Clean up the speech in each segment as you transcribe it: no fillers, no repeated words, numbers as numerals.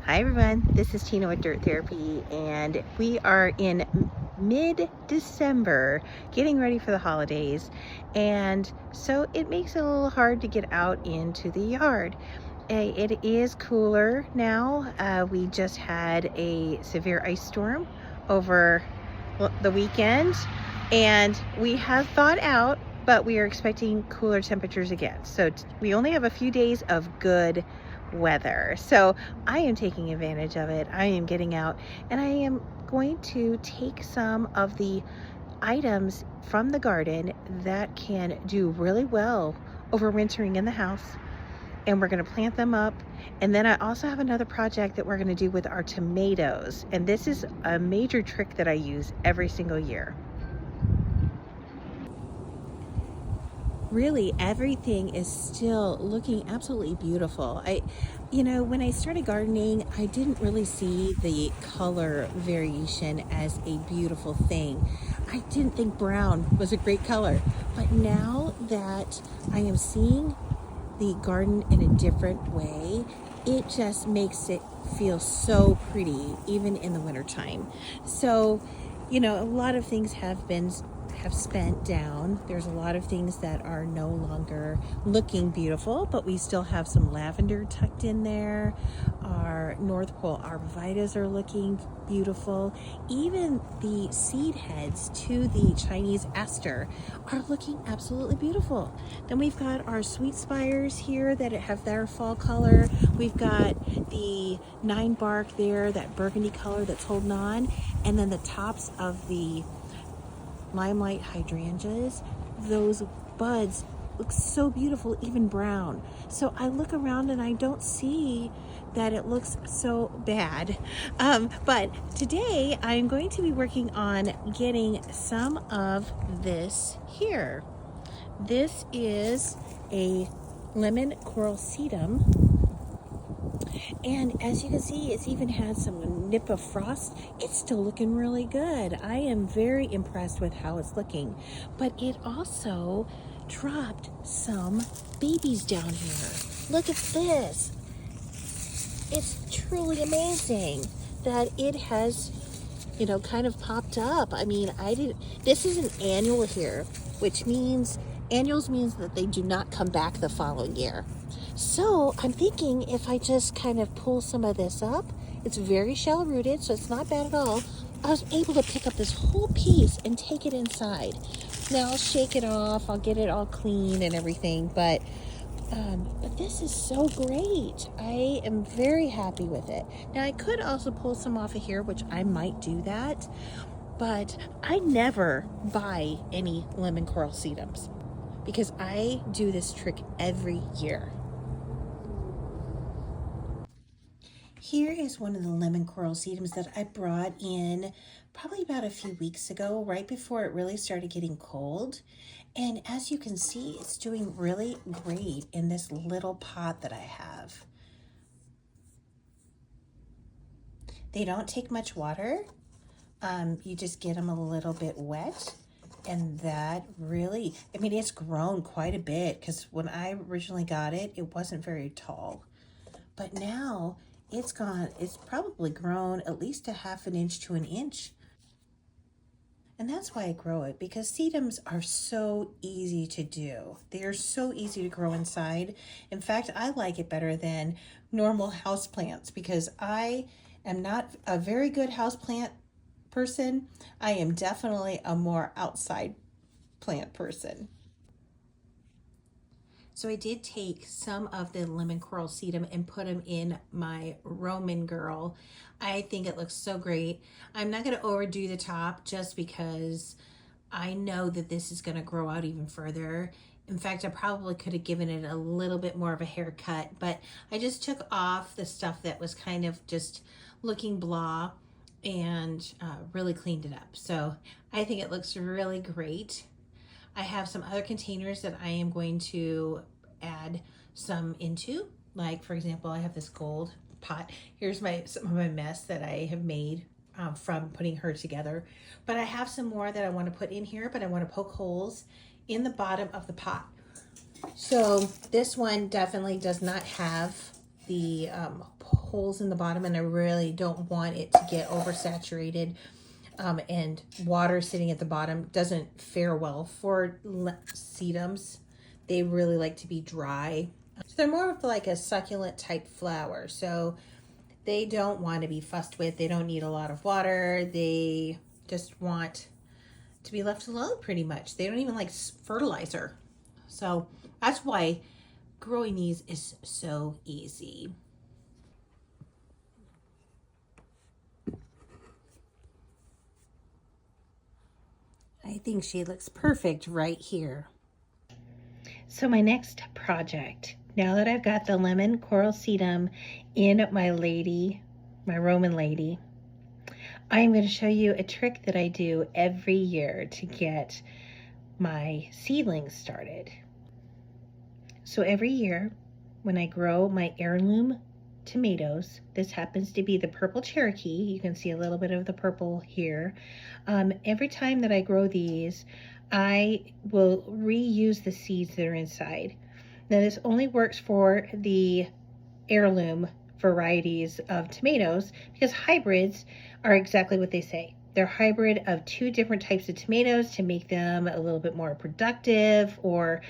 Hi everyone, this is Tina with Dirt Therapy, and we are in mid-December getting ready for the holidays, and so it makes it a little hard to get out into the yard. It is cooler now. We just had a severe ice storm over the weekend, and we have thawed out, but we are expecting cooler temperatures again. So we only have a few days of good weather. So I am taking advantage of it. I am getting out, and I am going to take some of the items from the garden that can do really well overwintering in the house, and we're going to plant them up. And then I also have another project that we're going to do with our tomatoes, and this is a major trick that I use every single year. Really, everything is still looking absolutely beautiful. When I started gardening, I didn't really see the color variation as a beautiful thing. I didn't think brown was a great color, but now that I am seeing the garden in a different way, it just makes it feel so pretty, even in the wintertime. So, a lot of things have spent down. There's a lot of things that are no longer looking beautiful, but we still have some lavender tucked in there. Our North Pole arborvitaes are looking beautiful. Even the seed heads to the Chinese aster are looking absolutely beautiful. Then we've got our sweet spires here that have their fall color. We've got the 9-bark there, that burgundy color that's holding on, and then the tops of the limelight hydrangeas, those buds look so beautiful, even brown. So I look around and I don't see that it looks so bad. But today I'm going to be working on getting some of this here. This is a lemon coral sedum. And as you can see, it's even had some nip of frost. It's still looking really good. I am very impressed with how it's looking. But it also dropped some babies down here. Look at this. It's truly amazing that it has, kind of popped up. I mean, this is an annual here, which means annuals means that they do not come back the following year. So I'm thinking if I just kind of pull some of this up, it's very shallow rooted, so it's not bad at all. I was able to pick up this whole piece and take it inside. Now I'll shake it off, I'll get it all clean and everything, but this is so great. I am very happy with it. Now I could also pull some off of here, which I might do that, but I never buy any lemon coral sedums because I do this trick every year. Here is one of the lemon coral sedums that I brought in probably about a few weeks ago, right before it really started getting cold. And as you can see, it's doing really great in this little pot that I have. They don't take much water. You just get them a little bit wet. And that really, it's grown quite a bit because when I originally got it, it wasn't very tall. But now it's probably grown at least a half an inch to an inch. And that's why I grow it, because sedums are so easy to do. They are so easy to grow inside. In fact, I like it better than normal houseplants because I am not a very good houseplant person. I am definitely a more outside plant person. So I did take some of the lemon coral sedum and put them in my Roman girl. I think it looks so great. I'm not going to overdo the top just because I know that this is going to grow out even further. In fact, I probably could have given it a little bit more of a haircut, but I just took off the stuff that was kind of just looking blah and really cleaned it up. So I think it looks really great. I have some other containers that I am going to add some into. Like, for example, I have this gold pot. Here's some of my mess that I have made from putting her together. But I have some more that I want to put in here, but I want to poke holes in the bottom of the pot. So this one definitely does not have the holes in the bottom, and I really don't want it to get oversaturated. And water sitting at the bottom doesn't fare well for sedums. They really like to be dry. So they're more of like a succulent type flower. So they don't want to be fussed with. They don't need a lot of water. They just want to be left alone pretty much. They don't even like fertilizer. So that's why growing these is so easy. I think she looks perfect right here. So my next project, now that I've got the lemon coral sedum in my Roman lady, I'm going to show you a trick that I do every year to get my seedlings started. So every year when I grow my heirloom tomatoes, this happens to be the purple Cherokee. You can see a little bit of the purple here. Every time that I grow these, I will reuse the seeds that are inside. Now this only works for the heirloom varieties of tomatoes because hybrids are exactly what they say. They're hybrid of two different types of tomatoes to make them a little bit more productive or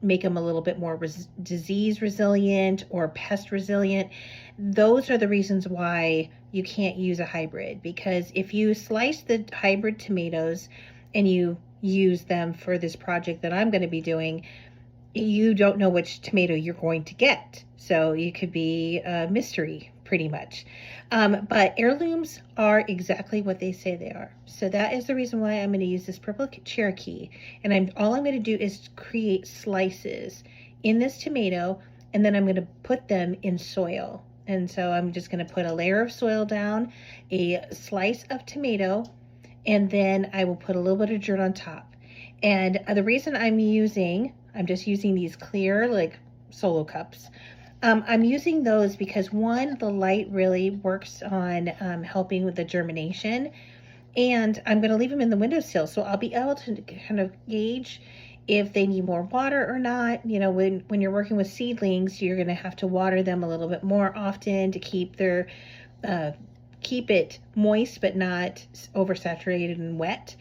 make them a little bit more disease resilient or pest resilient. Those are the reasons why you can't use a hybrid, because if you slice the hybrid tomatoes and you use them for this project that I'm going to be doing, you don't know which tomato you're going to get. So it could be a mystery pretty much. But heirlooms are exactly what they say they are. So that is the reason why I'm going to use this purple Cherokee. And all I'm going to do is create slices in this tomato, and then I'm going to put them in soil. And so I'm just going to put a layer of soil down, a slice of tomato, and then I will put a little bit of dirt on top. And the reason I'm just using these clear like solo cups. I'm using those because one, the light really works on helping with the germination, and I'm going to leave them in the windowsill, so I'll be able to kind of gauge if they need more water or not. You know, when you're working with seedlings, you're going to have to water them a little bit more often to keep it moist but not oversaturated and wet.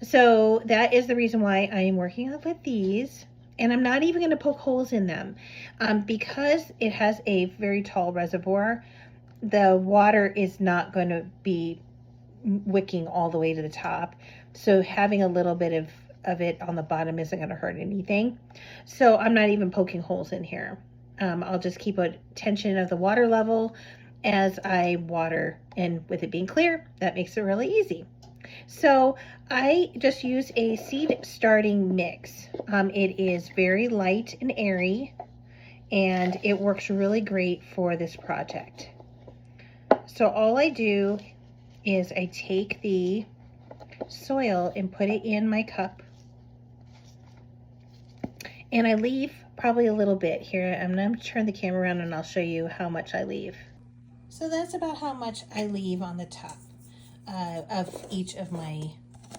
So that is the reason why I am working with these. And I'm not even going to poke holes in them because it has a very tall reservoir. The water is not going to be wicking all the way to the top. So having a little bit of it on the bottom isn't going to hurt anything. So I'm not even poking holes in here. I'll just keep a tension of the water level as I water. And with it being clear, that makes it really easy. So I just use a seed starting mix. It is very light and airy, and it works really great for this project. So all I do is I take the soil and put it in my cup, and I leave probably a little bit here. I'm going to turn the camera around and I'll show you how much I leave. So that's about how much I leave on the top of each of my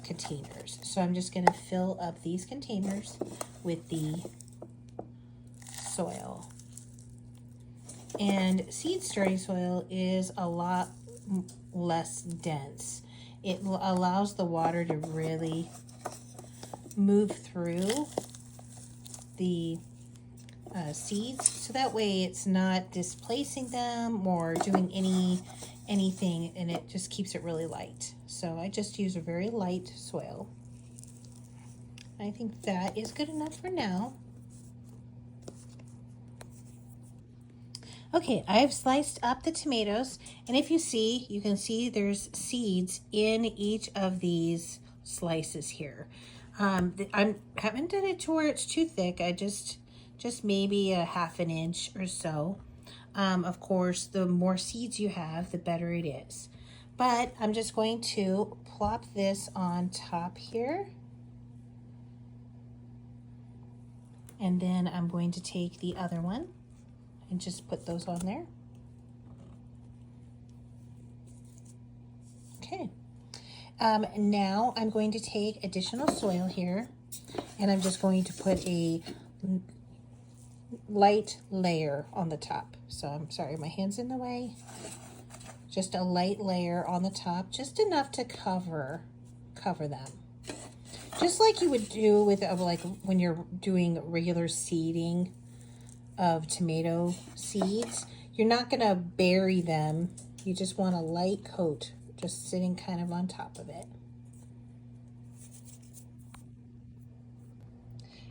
containers. So I'm just going to fill up these containers with the soil. And seed starting soil is a lot less dense. It allows the water to really move through the seeds, so that way it's not displacing them or doing anything, and it just keeps it really light. So I just use a very light soil. I think that is good enough for now. Okay, I've sliced up the tomatoes, and if you can see there's seeds in each of these slices here. I haven't done it to where it's too thick. I just maybe a ½ inch or so. Of course, the more seeds you have, the better it is. But I'm just going to plop this on top here. And then I'm going to take the other one and just put those on there. Okay. Now I'm going to take additional soil here, and I'm just going to put a light layer on the top. So I'm sorry, my hand's in the way. Just a light layer on the top, just enough to cover them. Just like you would do with like when you're doing regular seeding of tomato seeds. You're not gonna bury them. You just want a light coat just sitting kind of on top of it.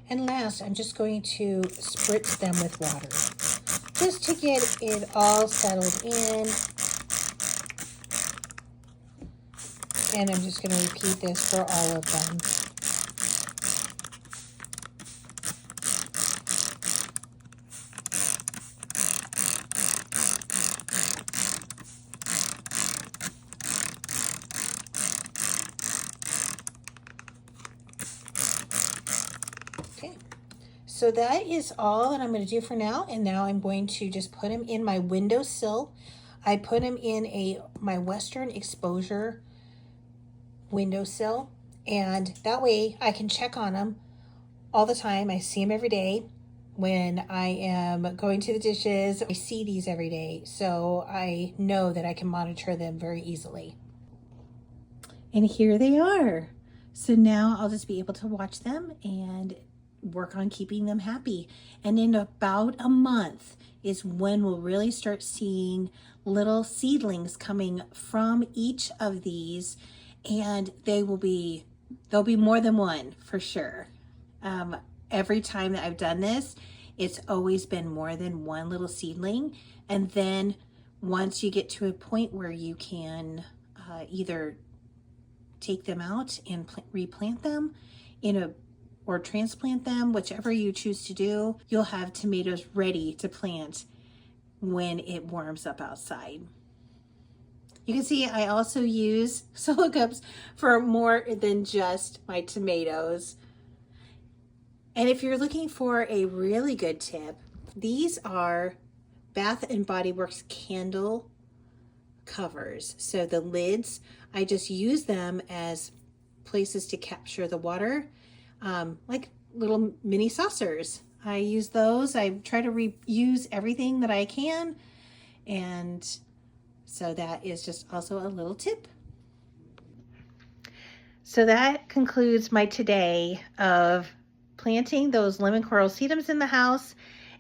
And last, I'm just going to spritz them with water just to get it all settled in. And I'm just going to repeat this for all of them. Okay, so that is all that I'm going to do for now. And now I'm going to just put them in my windowsill. I put them in my Western exposure windowsill, and that way I can check on them all the time. I see them every day. When I am going to the dishes, I see these every day, so I know that I can monitor them very easily. And here they are. So now I'll just be able to watch them and work on keeping them happy. And in about a month is when we'll really start seeing little seedlings coming from each of these, and there'll be more than one for sure. Every time that I've done this, it's always been more than one little seedling. And then once you get to a point where you can either take them out and replant them or transplant them, whichever you choose to do, you'll have tomatoes ready to plant when it warms up outside. You can see I also use solo cups for more than just my tomatoes. And if you're looking for a really good tip, these are Bath and Body Works candle covers. So the lids, I just use them as places to capture the water, like little mini saucers. I use those. I try to reuse everything that I can. And so that is just also a little tip. So that concludes my today of planting those lemon coral sedums in the house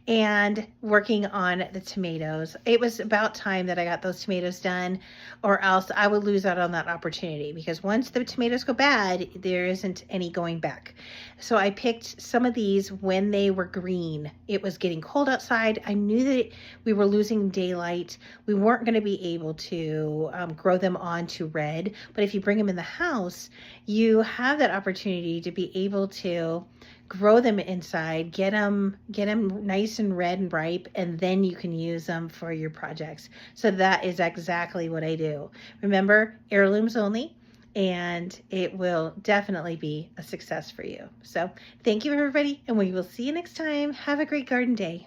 and working on the tomatoes. It was about time that I got those tomatoes done, or else I would lose out on that opportunity, because once the tomatoes go bad, there isn't any going back. So I picked some of these when they were green. It was getting cold outside. I knew that we were losing daylight. We weren't going to be able to grow them on to red, but if you bring them in the house, you have that opportunity to be able to grow them inside, get them nice and red and ripe, and then you can use them for your projects. So that is exactly what I do. Remember, heirlooms only, and it will definitely be a success for you. So thank you, everybody, and we will see you next time. Have a great garden day.